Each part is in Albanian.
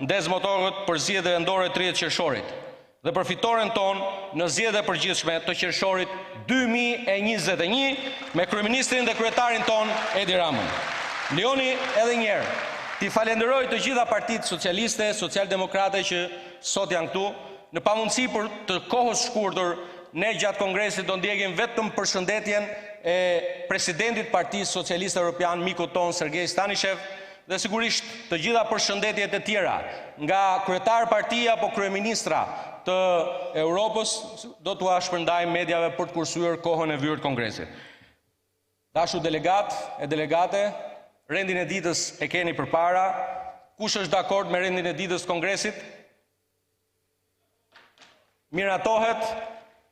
ndez motorët për zgjedhje vendore 30 qershorit dhe për fitoren tonë në zgjedhje përgjithshme të qershorit 2021 me kryeministrin dhe kryetarin tonë Edi Ramën. Leoni edhe njerë t'i falenderoj të gjitha partitë socialiste, socialdemokrate që sot janë këtu, në pamundësi për të kohës shkurtër, ne gjatë Kongresit do ndjegim vetëm përshëndetjen e presidentit Partisë Socialiste Europian, miku tonë Sergej Stanishev, dhe sigurisht të gjitha përshëndetjet e tjera nga kryetar partia apo kryeministra të Europës do t'ua shpërndaj mediave për të kursyer kohën e vyrë të Kongresit. Dashur delegat e delegate, rendin e ditës e keni përpara. Kush është dakord me rendin e ditës të Kongresit? Miratohet,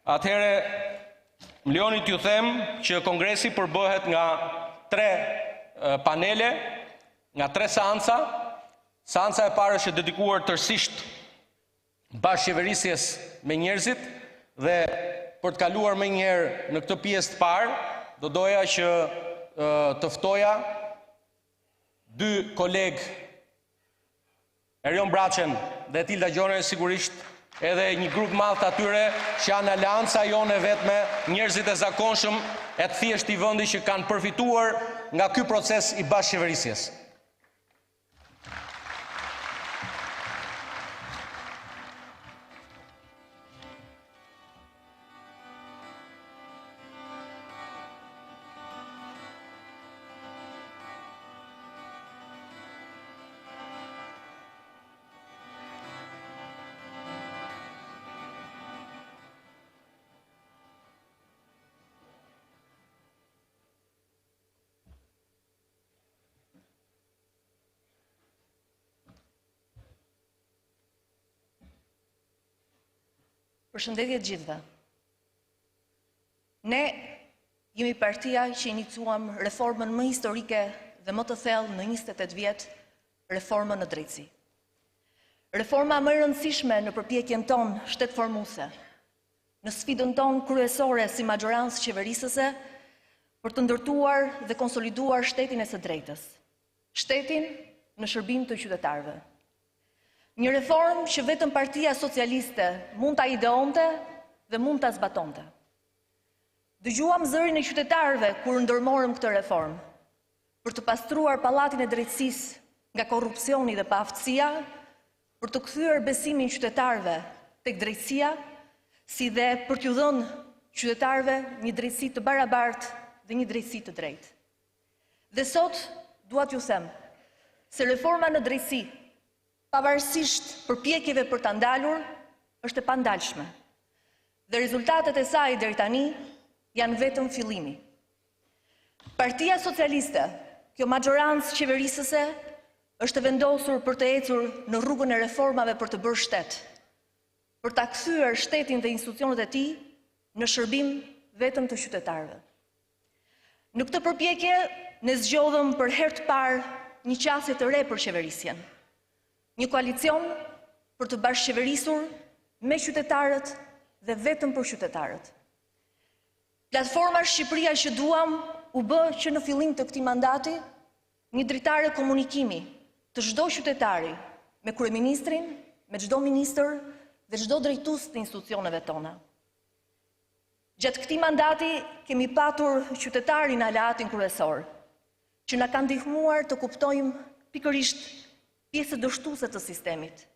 atëhere më lejoni t'ju them që Kongresi përbëhet nga 3 panele, nga 3 seanca. Seanca e parë është dedikuar tërësisht bashkëqeverisjes me njerëzit dhe për të kaluar më njëherë në këtë pjesë të parë, do doja që të ftoja 2 kolegë, Erion Braçen dhe Tilda Gjone, sigurisht edhe një grup madh të atyre që janë aleanca jonë e vetme, njerëzit e zakonshëm e të thjeshtë i vendi që kanë përfituar nga ky proces i bashkëqeverisjes. Përshëndetje të gjithëve. Ne jemi partia që iniciuam reformën më historike dhe më të thellë në 28 vjet, reformën në drejtësi. Reforma më e rëndësishme në përpjekjen tonë shtetformuese, në sfidën tonë kryesore si majorancë qeverisëse për të ndërtuar dhe konsoliduar shtetin e së drejtës, shtetin në shërbim të qytetarëve. Një reformë që vetëm Partia Socialiste mund ta ideonte dhe mund ta zbatonte. Dëgjuam zërin e qytetarëve kur ndërmorëm këtë reformë, për të pastruar pallatin e drejtësisë nga korrupsioni dhe paaftësia, për të kthyer besimin qytetarëve tek drejtësia, si dhe për t'u dhënë qytetarëve një drejtësi të barabartë dhe një drejtësi të drejtë. Dhe sot dua t'ju them se reforma në drejtësi, pavarësisht përpjekjeve për ta ndalur, është e pandalshme. Dhe rezultatet e saj deri tani janë vetëm fillimi. Partia Socialiste, kjo majorancë qeverisëse, është vendosur për të ecur në rrugën e reformave për të bërë shtet, për ta kthyer shtetin dhe institucionet e tij në shërbim vetëm të qytetarëve. Në këtë përpjekje ne zgjodhëm për herë të parë një qasje të re për qeverisjen. Një koalicion për të bashkëqeverisur me qytetarët dhe vetëm për qytetarët. Platforma Shqipëria që duam u bë që në fillim të këtij mandati një dritare komunikimi të çdo qytetari me kryeministrin, me çdo ministër dhe çdo drejtues të institucioneve tona. Gjatë këtij mandati kemi patur qytetarin aleatin kryesor, që na ka ndihmuar të kuptojmë pikërisht pjesë dështuese të sistemit.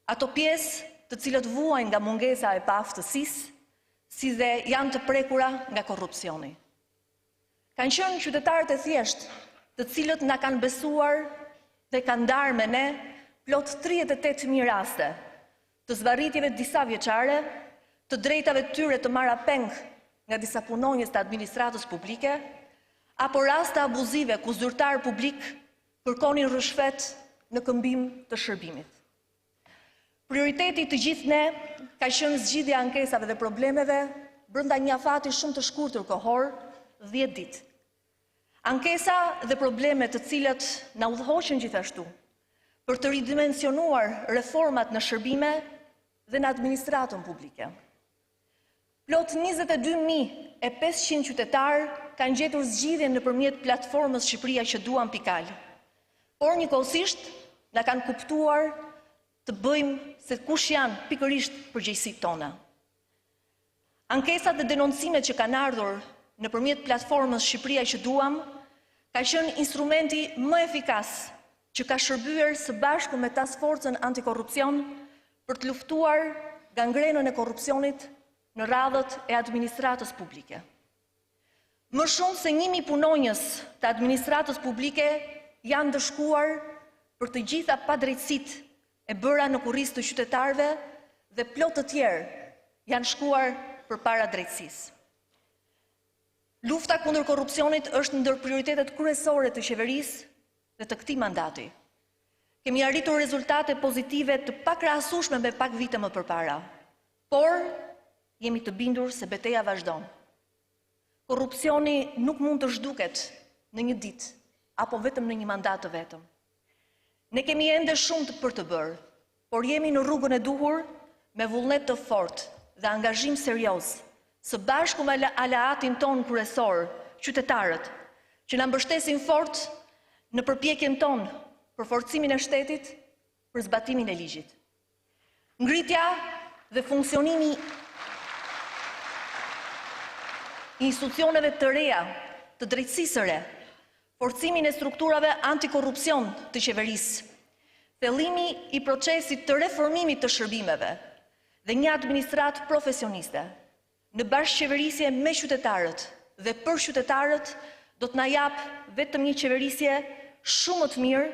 Ato pjesë të cilët vuajnë nga mungesa e paaftësisë, si dhe janë të prekura nga korrupsioni. Kanë qenë qytetarët e thjeshtë, të cilët na kanë besuar dhe kanë ndarë me ne plot 38.000 raste të zvarritjeve disa vjeçare, të drejtave të tyre të marra peng nga disa punonjës të administratës publike, apo raste abuzive ku zyrtar publik kërkonin rishfet në këmbim të shërbimit. Prioriteti të gjithë ne ka qenë zgjidhja e ankesave dhe problemeve brenda një afati shumë të shkurtër kohor, 10 ditë. Ankesa dhe probleme të cilat na udhëhoqën gjithashtu për të ridimensionuar reformat në shërbime dhe në administratën publike. Plot 22.500 qytetarë kanë gjetur zgjidhjen nëpërmjet platformës Shqipëria që duam pikal. Por njëkohësisht na kanë kuptuar të bëjmë se kush janë pikërisht përgjegjësitë tona. Ankesat dhe denoncimet që kanë ardhur nëpërmjet platformës Shqipëria që duam, ka qenë instrumenti më efikas që ka shërbyer së bashku me task forcën antikorrupsion për të luftuar gangrenën e korrupsionit në radhët e administratës publike. Më shumë se 1000 punonjës të administratës publike janë dëshkuar për të gjitha padrejtësitë e bëra në kurriz të qytetarëve dhe plot të tjerë janë shkuar përpara drejtësisë. Lufta kundër korrupsionit është ndër prioritetet kryesore të qeverisë dhe të këtij mandati. Kemi arritur rezultate pozitive të pakrahasueshme me pak vite më përpara, por jemi të bindur se betejë vazhdon. Korrupsioni nuk mund të zhduket në një ditë apo vetëm në një mandat të vetëm. Ne kemi ende shumë për të bërë, por jemi në rrugën e duhur me vullnet të fortë dhe angazhim serioz, së bashku me aleatin ton kryesor, qytetarët, që na mbështesin fort në përpjekjen tonë për forcimin e shtetit, për zbatimin e ligjit. Ngritja dhe funksionimi institucioneve të reja, të drejtësisë së re, forcimin e strukturave antikorrupsion të qeverisë, thellimi i procesit të reformimit të shërbimeve dhe një administratë profesioniste në bashkëqeverisje me qytetarët dhe për qytetarët do të na jap vetëm një qeverisje shumë më të mirë,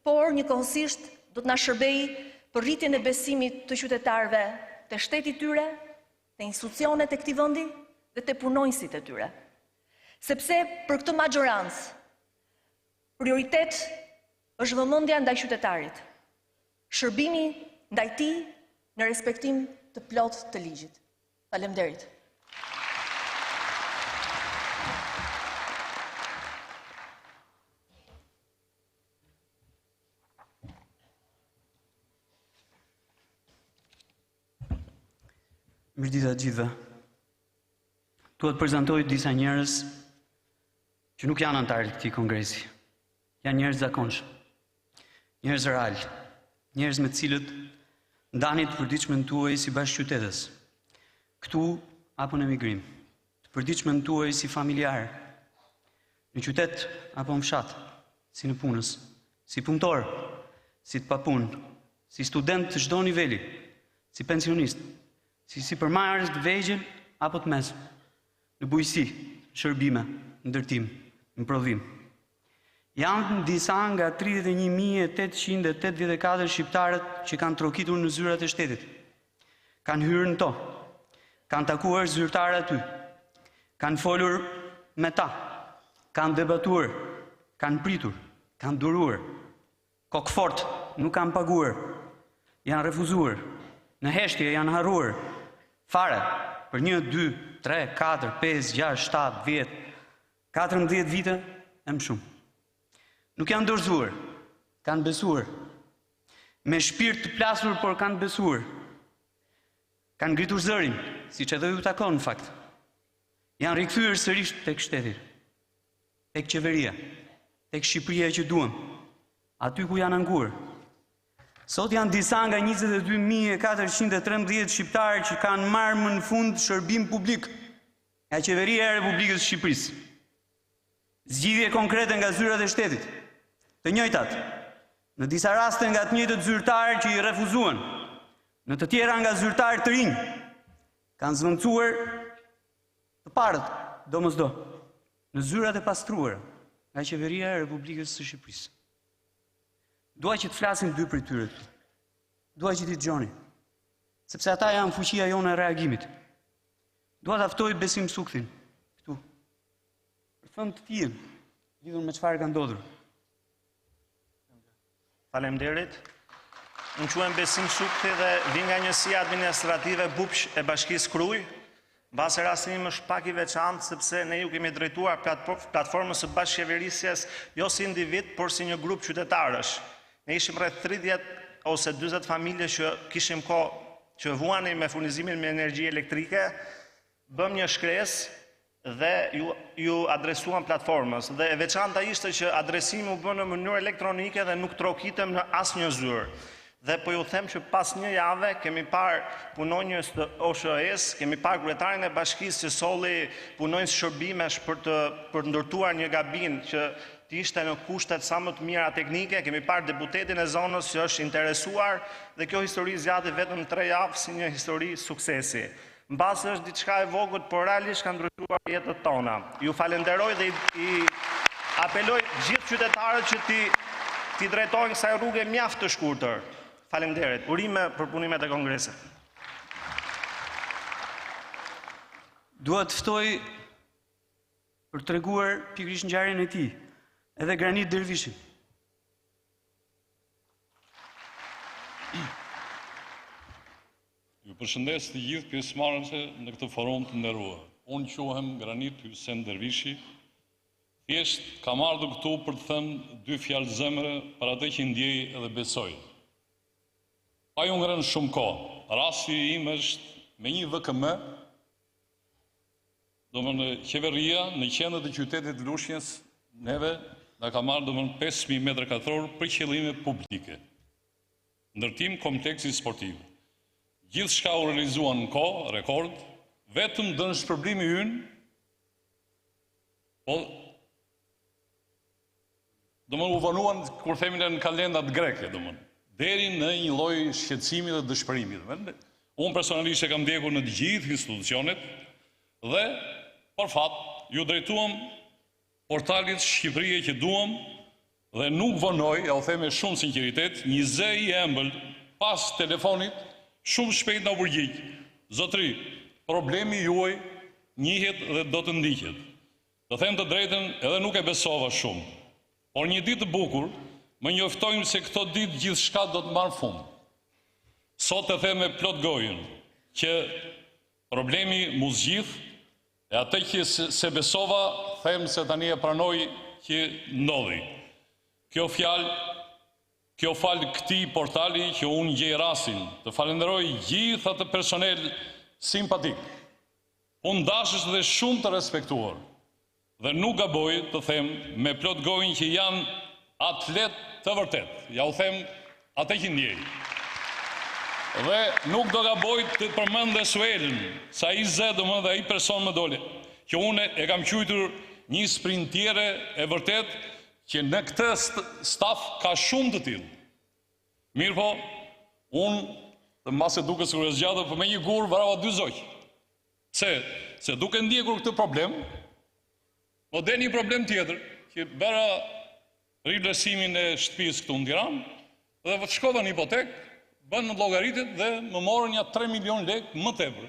por njëkohësisht do të na shërbejë për rritjen e besimit të qytetarëve te shteti i tyre, te institucionet e këtij vendi dhe të punonjësit e tyre. Sepse për këtë majorancë, prioritet është vëmendja ndaj qytetarit, shërbimi ndaj tij në respektim të plotë të ligjit. Faleminderit. Mirëdita të gjithëve. Duhet të prezantoj disa njerëz që nuk janë antarë të këtij kongresi. Janë njerëz zakonshëm, njerëz real, njerëz me të cilët ndani të përditshmën tuaj si bashkëqytetës, këtu apo në emigrim, të përditshmën tuaj si familjar, në qytet apo në fshat, si në punës, si punëtor, si të papunë, si student të çdo niveli, si pensionist, si përmarrës të vegjël apo të mesëm, në bujqësi, shërbime, ndërtim, në prodhim. Janë disa nga 31.884 shqiptarët që kanë trokitur në zyrat e shtetit. Kanë hyrë në to, kanë takuar zyrtarë aty, kanë folur me ta, kanë debatuar, kanë pritur, kanë duruar, kokë fort, nuk kanë paguar, janë refuzuar, në heshtje janë harruar, fare, për 1, 2, 3, 4, 5, 6, 7, 10, 14 vite e më shumë. Nuk janë dorëzuar, kanë besuar. Me shpirt të plasur, por kanë besuar. Kanë ngritur zërin, siç edhe ju takon në fakt. Janë rikthyer sërish tek shteti, tek qeveria, tek Shqipëria që duam, aty ku janë anguar. Sot janë disa nga 22.413 shqiptarë që kanë marrë më në fund shërbim publik nga qeveria e Republikës Shqipërisë. Zgjidhje konkrete nga zyrat e shtetit, të njëjtat, në disa raste nga të njëjtët zyrtarë që i refuzuan, në të tjera nga zyrtarë të rinj, kanë zvendësuar të parët, domosdo, në zyrat e pastruara nga qeveria e Republikës së Shqipërisë. Dua që të flasim dy prej tyre. Dua që ti dëgjoni, sepse ata janë fuqia jonë e reagimit. Dua ta ftoj Besim Sukthin këtu. Për thënë të tij, lidhur me çfarë ka ndodhur. Faleminderit. Unë quhem Besim Sukthi dhe vi nga njësia administrative Bupsh e Bashkisë Kruj. Mbase rasti im është pak i veçantë sepse ne ju kemi drejtuar platformës së bashkëqeverisjes jo si individ, por si një grup qytetarësh. Ne ishim rreth 30 ose 40 familje që kishim kohë që vuani me furnizimin me energji elektrike, bëm një shkresë dhe ju adresuan platformës. Dhe e veçanta ishte që adresimi u bë në mënyrë elektronike dhe nuk trokitem në asnjë zyrë. Dhe po ju them që pas një jave kemi parë punonjës të OSHE-s, kemi parë kryetarin e bashkisë që solli punonjës shërbimesh për të ndërtuar një gabinë që të ishte në kushtet sa më të mira teknike, kemi parë deputetin e zonës që është interesuar dhe kjo histori zgjati vetëm 3 javë si një histori suksesi. Mbasë është diçka e vogël, por realisht ka ndryshuar jetët tona. Ju falenderoj dhe i apeloj gjithë qytetarët që ti drejtojnë kësaj rrugë mjaft të shkurtër. Faleminderit. Urime për punimet e Kongresit. Dua të ftoj për të treguar pikërisht ngjarjen e tij, edhe Granit Dervishin. Ju përshëndes të gjithë pjesëmarrëse në këtë forum të nderuar. Unë quhem Granit Hysen Dervishi. Thjesht kam ardhur këtu për të thënë 2 fjalë zemre për atë që ndjej edhe besoj. Pa ju ngrënë shumë kohë. Rasti im është me një VKM, domethënë qeveria në qendër të qytetit Lushnjës, neve na ka marrë domethënë 5000 metra katror për qëllime publike. Ndërtim kompleksi sportiv. Gjithçka u realizua në kohë, rekord, vetëm dënë shpërblimi ynë, po domethënë u vonuan kur themin në kalendat greke, domethënë deri në një lloj shqetësimi dhe dëshpërimi. Unë personalisht e kam ndjekur në të gjithë institucionet dhe për fat ju drejtuam portalit Shqipëria që duam dhe nuk vonoj, ja u them me shumë sinqeritet, një zë i ëmbël pas telefonit shumë shpejt na përgjigj. Zotëri, problemi juaj njihet dhe do të ndiqet. Të them të drejtën, edhe nuk e besova shumë. Por një ditë të bukur më njoftojnë se këto ditë gjithçka do të marrë fund. Sot e them me plot gojën që problemi mu zgjidh e atë që se besova, them se tani e pranoj që ndodhi. Kjo fal këtij portali që unë gjej rastin të falenderoj gjithë atë personel simpatik, fundashës dhe shumë të respektuar. Dhe nuk gaboj të them me plot gojën që janë atlet të vërtet. Ja u them atë që ndjej. Dhe nuk do gaboj të përmend dhe Suelën, sa i zë domethënë dhe ai person më dole, që unë e kam quajtur një sprintiere e vërtet që në këtë staf ka shumë të tillë. Mirë po, unë të mbase duke sigurisht zgjatë, po me një gur vrava 2 zogj. Se duke ndjekur këtë problem, po del një problem tjetër, që bëra rivlerësimin e shtëpisë këtu në Tiranë dhe shkova në hipotekë, bën në llogaritet dhe më morën ja 3 milion lekë më tepër.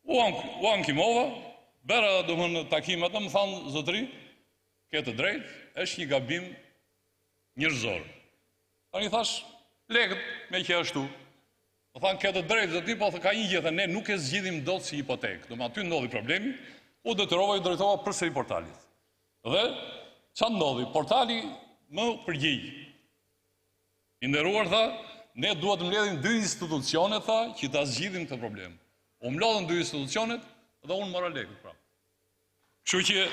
U ankimova, bëra domethënë takime atë, më thanë zotëri, ke të drejtë, është një gabim njerëzor. Tani thash, lekët me që ashtu. Më thanë ke të drejtë zotëri, po ka një gjë, ne nuk e zgjidhim dot si hipotekë. Domethënë aty ndodhi problemi, u detyrova i drejtova përsëri portalit. Dhe çfarë ndodhi? Portali më përgjigj. I nderuar tha, ne duhet të mbledhim 2 institucione tha që ta zgjidhim këtë problem. U mlodhën 2 institucionet dhe unë mora lekët prapë. Kështu që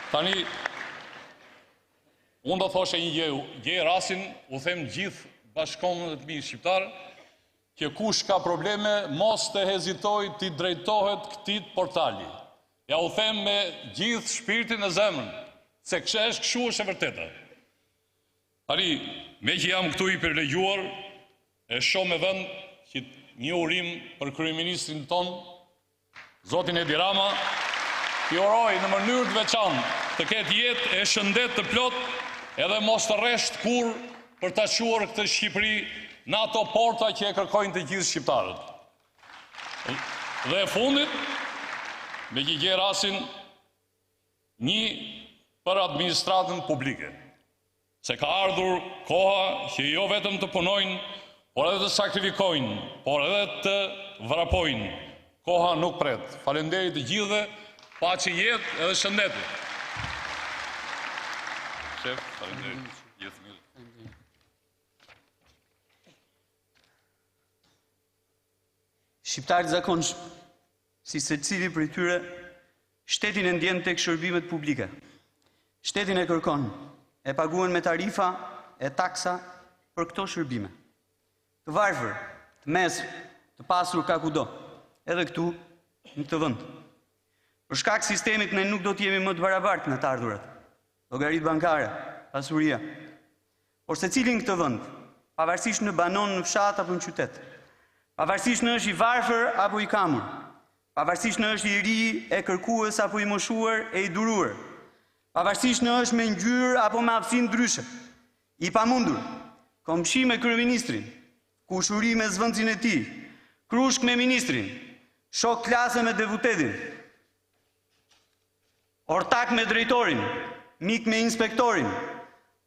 tani unë do thoshe një gjë, gjej rastin, u them gjithë bashkëkomunët mi shqiptarë, që kush ka probleme mos të hezitoj të drejtohet këtij portali. Ja u them me gjithë shpirtin e zemrën, se kështu është e vërteta. Tani, me që jam këtu i privilegjuar, e shoh me vend që një urim për kryeministrin ton, zotin Edi Rama, i uroj në mënyrë të veçantë të ketë jetë e shëndet të plot, edhe mos të rresht kur për ta çuar këtë Shqipëri në ato porta që e kërkojnë të gjithë shqiptarët. Dhe e fundit, me që gjej rastin, një për administratën publike. Se ka ardhur koha që jo vetëm të punojnë, por edhe të sakrifikojnë, por edhe të vrapojnë. Koha nuk pret. Faleminderit të gjithëve, paçi jetë edhe shëndeti. Shef, faleminderit. Gjithë mirë. Shqiptarët zakonshëm, si secili prej tyre, shtetin e ndjen tek shërbimet publike. Shtetin e kërkon, e paguhen me tarifa e taksa për këto shërbime. Të varfër, të mesër, të pasur ka kudo, edhe këtu në këtë vend. Për shkak sistemit ne nuk do të jemi më të barabartë në të ardhurat, llogaritë bankare, pasuria. Por secili në këtë vend, pavarësisht në banon, në fshat apo në qytet, pavarësisht në është i varfër apo i kamur, pavarësisht në është i ri, e kërkues apo i moshuar, e i duruar, pavarësisht në është me ngjyrë apo me aftësi ndryshe, i pamundur, komshi me kryeministrin, kushuri me zvendësin e tij, krushk me ministrin, shok klase me deputetin, ortak me drejtorin, mik me inspektorin,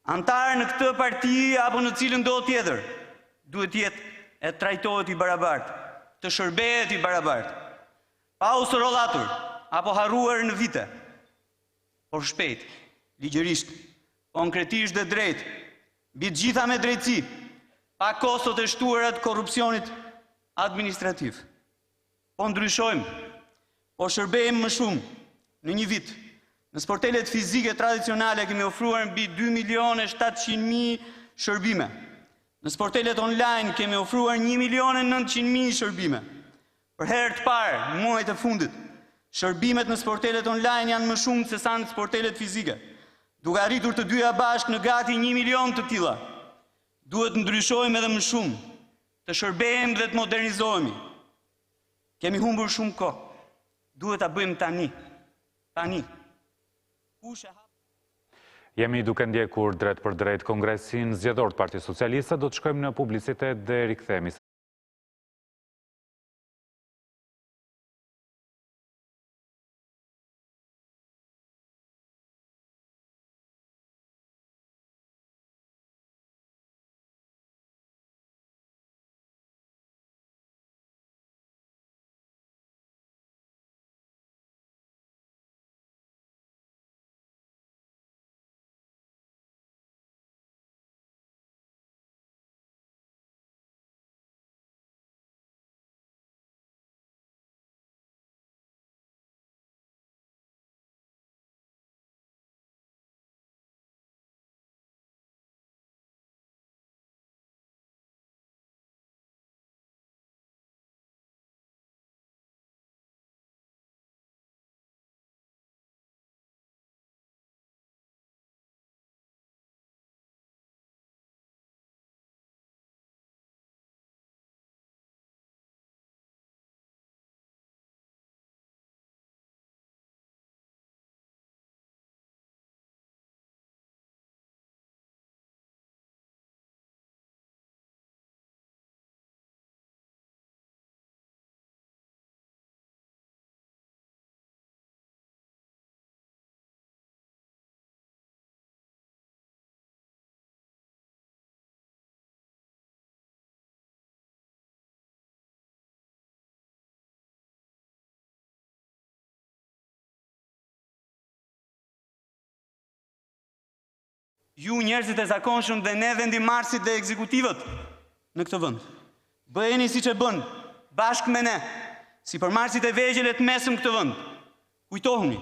antar në këtë parti apo në cilën do tjetër, duhet jetë e trajtohet i barabartë, të shërbehet i barabartë, pa usërollatur apo harruar në vite, por shpejt, ligjërisht, konkretisht dhe drejt, mbi të gjitha me drejtësi, pa kostot e shtuara të korrupsionit administrativ. Po ndryshojmë, po shërbejmë më shumë në një vit. Në sportelet fizike tradicionale kemi ofruar mbi 2.700.000 shërbime. Në sportelet online kemi ofruar 1.900.000 shërbime. Për herë të parë, në muajt e fundit, shërbimet në sportelet online janë më shumë se sa në sportelet fizike, duke arritur të dyja bashkë në gati 1 milion të tilla. Duhet ndryshojmë edhe më shumë, të shërbejmë dhe të modernizohemi. Kemi humbur shumë kohë. Duhet ta bëjmë tani. Tani. Jemi duke ndjekur drejt për drejt Kongresin zgjedhor të Partisë Socialiste, do të shkojmë në publicitet dhe rikthehemi. Ju njerëzit e zakonshëm dhe ne vendimarrësit dhe ekzekutivët në këtë vend. Bëheni siç e bën, bashkë me ne, sipërmarrësit e vegjël e të mesëm këtë vend. Kujtohuni,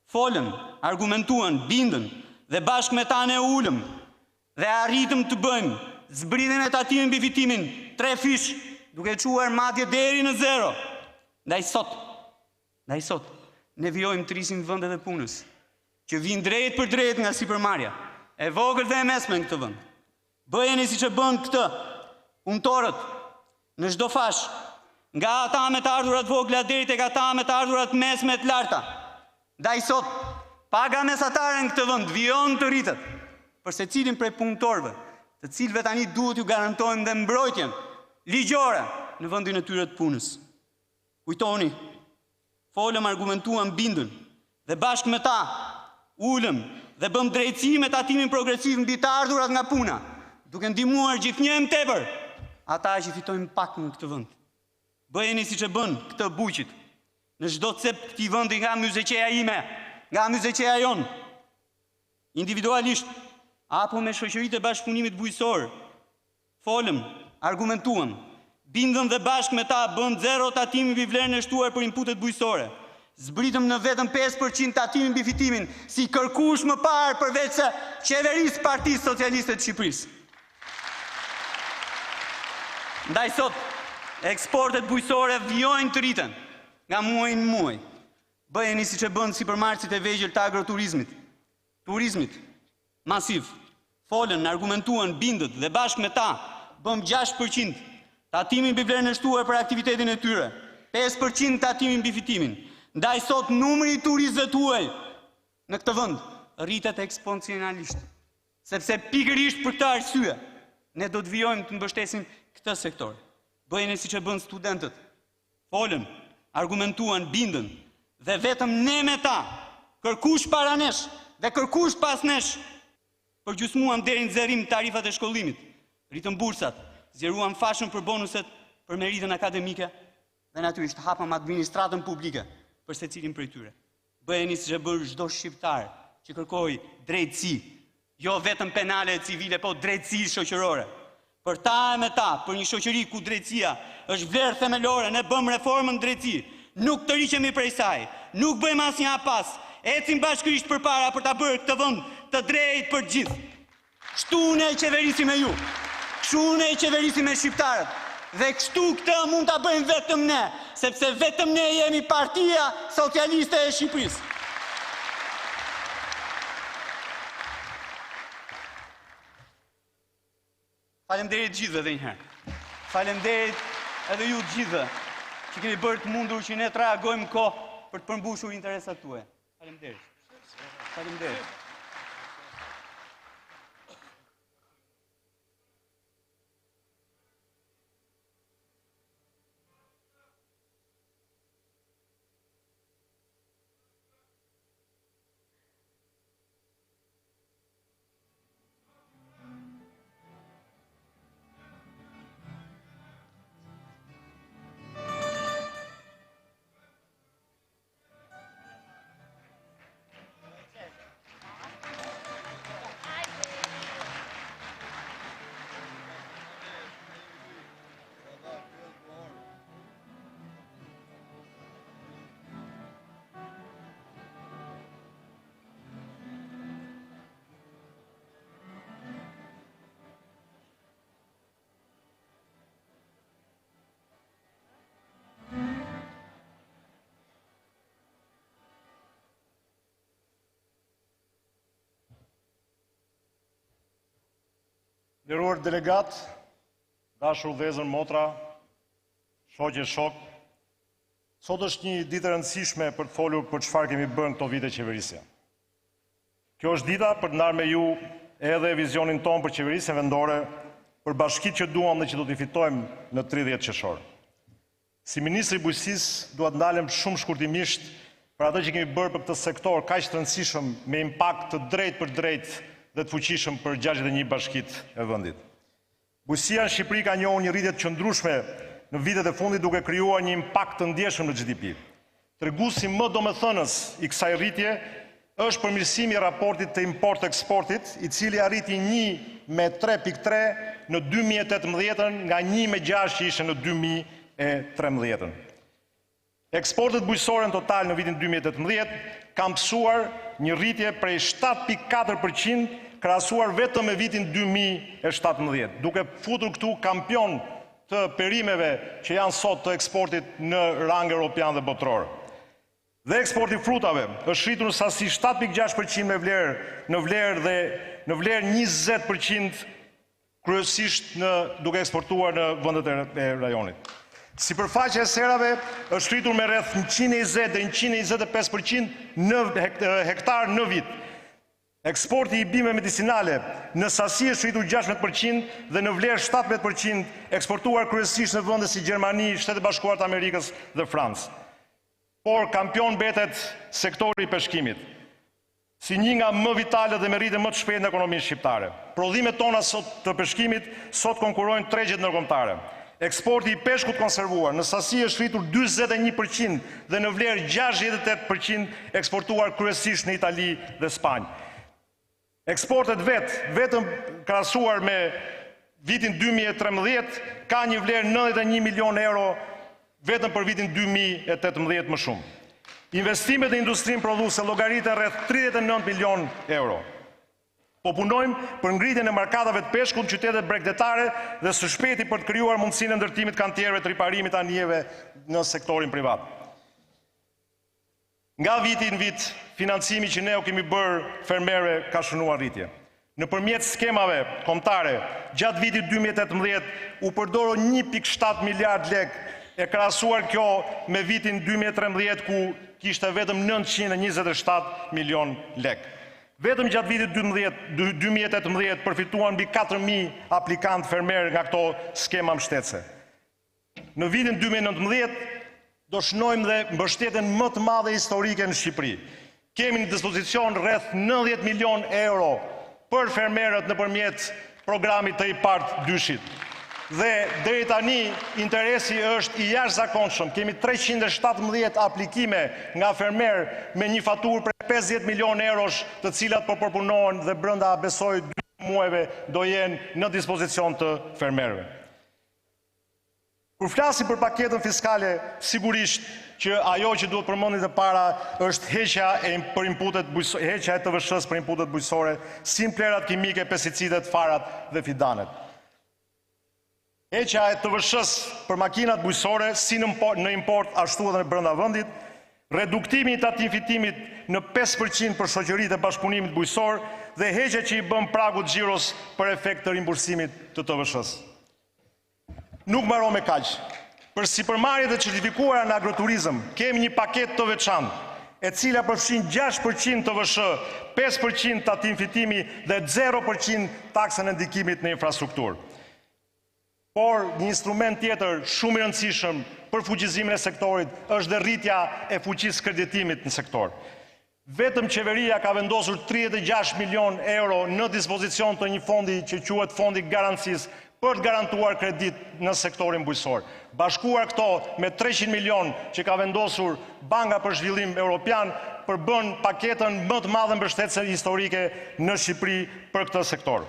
folën, argumentuan, bindën dhe bashkë me ta ne ulëm dhe arritëm të bëjmë zbritjen e tatimit mbi fitimin 3 fish, duke çuar madje deri në 0. Ndaj sot, ne vijojmë të rrisim vendet e punës, që vijnë drejt për drejt nga sipërmarrja, e vogël dhe e mesme në këtë vend. Bëheni siç e bën këtë punëtorët në çdo fash, nga ata me të ardhurat vogla deri tek ata me të ardhurat mesme të larta. Ndaj sot, paga mesatare në këtë vend vijon të rritet për secilin prej punëtorëve, të cilëve tani duhet ju garantojmë dhe mbrojtjen ligjore në vendin e tyre të punës. Kujtoni, folëm, argumentuam, bindën dhe bashkë me ta ulëm dhe bëm drejtësi me tatimin progresiv mbi të ardhurat nga puna, duke ndihmuar gjithnjë më tepër ata që fitojnë pak në këtë vend. Bëheni siç e bën këtë buqit. Në çdo cep të këtij vendi nga myzeqeja ime, nga myzeqeja jon, individualisht apo me shoqëritë e bashkëpunimit bujqësor, folëm, argumentuam, bindëm dhe bashkë me ta bëm 0 tatim mbi vlerën e shtuar për inputet bujqësore, Zbritëm në vetëm 5% tatimin mbi fitimin, si kërkush më parë përveç se qeverisë Partisë Socialiste të Shqipërisë. Ndaj sot, eksportet bujqësore vjojnë të rriten nga muaj në muaj. Bëheni siç e bën supermarketet e vegjël të agroturizmit. Turizmit masiv. Folën, argumentuan, bindët dhe bashkë me ta bëm 6% tatimin mbi vlerën e shtuar për aktivitetin e tyre, 5% tatimin mbi fitimin. Ndaj sot numri i turistëve tuaj në këtë vend rritet eksponenциalisht, sepse pikërisht për këtë arsye ne do të vijojmë të mbështesim këtë sektor. Bëjeni siç e bën studentët. Folën, argumentuan, bindën dhe vetëm ne me ta, kërkush para nesh dhe kërkush pas nesh, përgjysmuam deri në nxjerrim tarifat e shkollimit, rritëm bursat, zgjeruam fashën për bonuset për meritën akademike dhe natyrisht hapëm administratën publike për secilin prej tyre. Bëheni siç e bën çdo shqiptar që kërkoi drejtësi, jo vetëm penale e civile, po drejtësi shoqërore. Për ta e me ta, për një shoqëri ku drejtësia është vlerë themelore, ne bëm reformën drejtësi, nuk të riqemi prej saj, nuk bëjmë asnjë hapas, ecim bashkërisht përpara për ta bërë këtë vend të drejtë për gjithë. Kështu ne qeverisim me ju, kështu ne qeverisim me shqiptarët, dhe kështu këtë mund ta bëjmë vetëm ne, sepse vetëm ne jemi Partia Socialiste e Shqipërisë. Faleminderit gjithëve edhe një herë. Faleminderit edhe ju gjithëve që keni bërë të mundur që ne të reagojmë kohë për të përmbushur interesat tuaja. Faleminderit. Faleminderit. Nderuar delegat, dashur vëllezër, motra, shoqe, shok, sot është një ditë e rëndësishme për të folur për çfarë kemi bërë këto vite qeverisja. Kjo është dita për të ndarë me ju edhe vizionin ton për qeverisjen vendore, për bashkitë që duam dhe që do t'i fitojmë në 30 qershor. Si ministri i bujqësisë dua të ndalem shumë shkurtimisht për atë që kemi bërë për këtë sektor kaq të rëndësishëm me impakt të drejtë për drejtë dhe të fuqishëm për 61 bashkitë e vendit. Bujqësia në Shqipëri ka njohur një rritje të qëndrueshme në vitet e fundit duke krijuar një impakt të ndjeshëm në GDP. Treguesi më domethënës i kësaj rritje është përmirësimi i raportit të import-eksportit, i cili arriti 1 me 3.3 në 2018 nga 1 me 6 që ishte në 2013. Eksportet bujqësore në total në vitin 2018 kanë pësuar një rritje prej 7.4% krahasuar vetëm me vitin 2017, duke futur këtu kampion të perimeve që janë sot të eksportit në rang europian dhe botror. Dhe eksporti frutave është rritur në sasi 7.6% në vlerë 20% kryesisht duke eksportuar në vendet e rajonit. Sipërfaqja e serave është rritur me rreth 120 dhe 125% në hektar në vit. Eksporti i bimeve medicinale në sasi është rritur 16% dhe në vlerë 17% eksportuar kryesisht në vende si Gjermani, Shtetet e Bashkuara të Amerikës dhe Francë. Por kampion mbetet sektori i peshkimit, si një nga më vitalët dhe me rritje më të shpejtë në ekonominë shqiptare. Prodhimet tona sot të peshkimit sot konkurrojnë tregjet ndërkombëtare. Eksporti i peshkut konservuar në sasi është rritur 41% dhe në vlerë 68% eksportuar kryesisht në Itali dhe Spanjë. Eksportet vetëm krahasuar me vitin 2013 ka një vlerë 91 milion euro vetëm për vitin 2018 më shumë. Investimet në industrinë prodhuese llogaritën rreth 39 milion euro. Po punojmë për ngritjen e markatave të peshkut në qytetet bregdetare dhe së shpejti për të krijuar mundësinë e ndërtimit kantierëve të riparimit të anijeve në sektorin privat. Nga viti në vit, financimi që ne u kemi bërë fermerëve ka shënuar rritje. Nëpërmjet skemave kombëtare, gjatë vitit 2018 u përdorën 1.7 miliard lek, e krahasuar kjo me vitin 2013 ku kishte vetëm 927 milion lek. Vetëm gjatë vitit 2018 përfituan mbi 4.000 aplikantë fermerë nga këto skema mbështetëse. Në vitin 2019 do shënojmë dhe mbështetjen më të madhe historike në Shqipëri. Kemi në dispozicion rreth 90 milion euro për fermerët nëpërmjet programit të IPART 2-shit. Dhe deri tani interesi është i jashtëzakonshëm. Kemi 317 aplikime nga fermerë me një faturë për 50 milion eurosh, të cilat po përpunohen dhe brenda besoj 2 muajve do jenë në dispozicion të fermerëve. Kur flasim për paketën fiskale, sigurisht që ajo që duhet përmendit e para është heqja e TVSH-s për inputet bujqësore, si plerat kimike, pesticidet, farat dhe fidanet. Heqja e TVSH-s për makinat bujqësore, si në import ashtu edhe në brenda vendit, reduktimi i tatim fitimit në 5% për shoqëritë e bashkëpunimit bujqësor dhe heqja që i bën pragut xhiros për efekt të rimbursimit të TVSH-s. Nuk mbaron me kaq. Për sipërmarrjet e certifikuara në agroturizëm, kemi një paketë të veçantë, e cila përfshin 6% TVSH, 5% tatim fitimi dhe 0% taksën e ndikimit në infrastrukturë. Por një instrument tjetër shumë i rëndësishëm për fuqizimin e sektorit është dhe rritja e fuqisë kreditimit në sektor. Vetëm qeveria ka vendosur 36 milion euro në dispozicion të një fondi që quhet Fondi Garancisë për të garantuar kredit në sektorin bujqësor. Bashkuar këto me 300 milion që ka vendosur Banka për Zhvillim Evropian, përbën paketën më të madhe mbështetëse historike në Shqipëri për këtë sektor.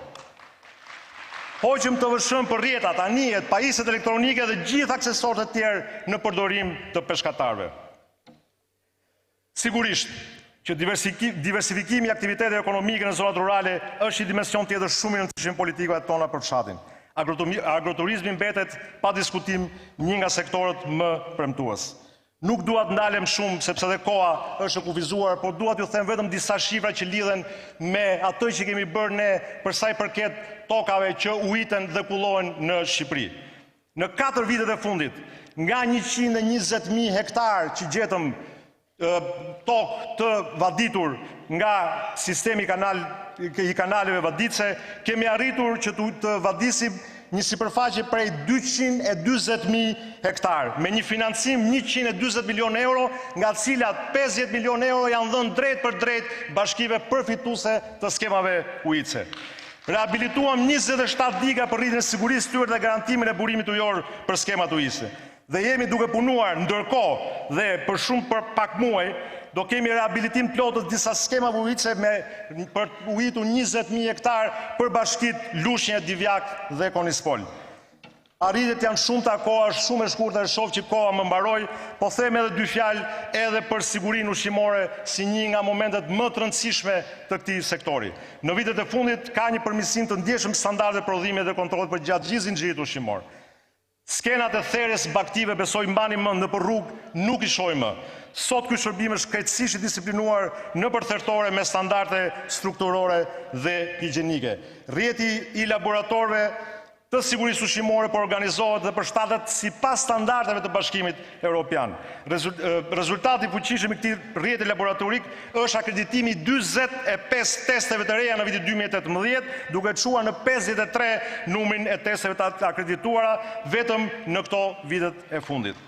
Hoqëm TVSH-n për rrjetat, anijet, pajisjet elektronike dhe gjithë aksesorët e tjerë në përdorim të peshkatarëve. Sigurisht që diversifikimi i aktiviteteve ekonomike në zonat rurale është një dimension tjetër shumë i rëndësishëm politikave tona për fshatin. Agroturizmi mbetet pa diskutim një nga sektorët më premtues. Nuk dua të ndalem shumë sepse dhe koha është e kufizuar, por dua t'ju them vetëm disa shifra që lidhen me atë që kemi bërë ne për sa i përket tokave që ujiten dhe kullohen në Shqipëri. Në 4 vitet e fundit, nga 120.000 hektar që gjetëm tokë të vaditur nga sistemi i kanaleve vaditse, kemi arritur që të vadisim një sipërfaqe prej 240.000 hektar, me një financim 120 milion euro, nga cilat 50 milion euro janë dhënë drejt për drejt bashkive përfituese të skemave ujitse. Rehabilituam 27 diga për rritjen e sigurisë tyre dhe garantimin e burimit ujor për skemat ujitse. Dhe jemi duke punuar ndërkohë dhe për pak muaj, do kemi rehabilitim plot të disa skema ujitse për ujitur 20.000 hektar për bashkitë Lushnjë, Divjak dhe Konispol. Arritjet janë shumëta, koha është shumë e shkurtër dhe shoh që koha më mbaroj, po them edhe 2 fjalë edhe për sigurinë ushqimore si një nga momentet më të rëndësishme të këtij sektori. Në vitet e fundit ka një përmirësim të ndjeshëm standarde prodhimit dhe kontrollit për gjatë gjithë zinxhirit ushqimor. Skenat e therrjes baktive besoj mbani mend nëpër rrugë nuk i shohim më. Sot ky shërbim është krejtësisht i disiplinuar nëpër thertore me standarde strukturore dhe higjienike. Rrjeti i laboratorëve të sigurisë ushqimore po organizohet dhe përshtatet sipas standardeve të Bashkimit Evropian. Rezultati i fuqishëm i këtij rrjeti laboratorik është akreditimi 45 testeve të reja në vitin 2018, duke çuar në 53 numrin e testeve të akredituara vetëm në këto vitet e fundit.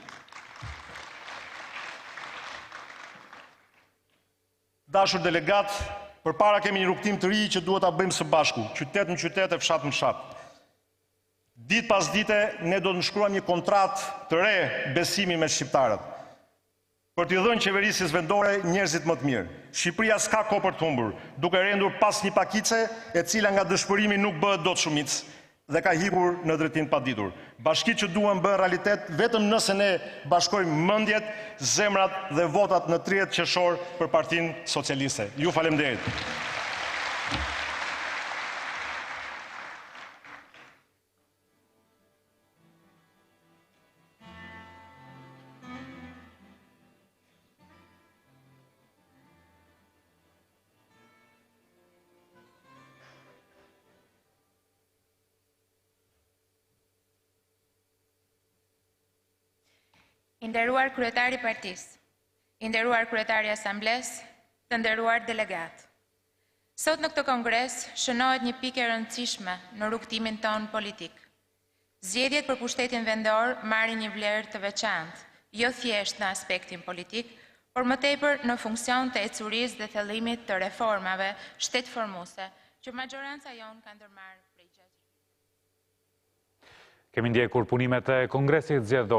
Dashur delegat, përpara kemi një rrugtim të ri që duhet ta bëjmë së bashku, qytet në qytet e fshat në fshat. Ditë pas dite, ne do të nënshkruajmë një kontratë të re besimi me shqiptarët, për t'i dhënë qeverisjes vendore njerëzit më të mirë. Shqipëria s'ka kohë për të humbur, duke rendur pas një pakice e cila nga dëshpërimi nuk bëhet dot shumicë. dhe ka hipur në drejtim paditur. Bashkitë që duan bën realitet vetëm nëse ne bashkojmë mendjet, zemrat dhe votat në 30 qershor për Partinë Socialiste. Ju faleminderit. I nderuar kryetari i partisë, i nderuar kryetari i asamblesë, të nderuar delegat. Sot në këtë kongres shënohet një pikë e rëndësishme në rrugtimin ton politik. Zgjedhjet për pushtetin vendor marrin një vlerë të veçantë, jo thjesht në aspektin politik, por më tepër në funksion të ecurisë dhe thellimit të reformave shtetformuese që majoranca jon ka ndërmarrë prej gjatë. Kemi ndjekur punimet e Kongresit zgjedhor.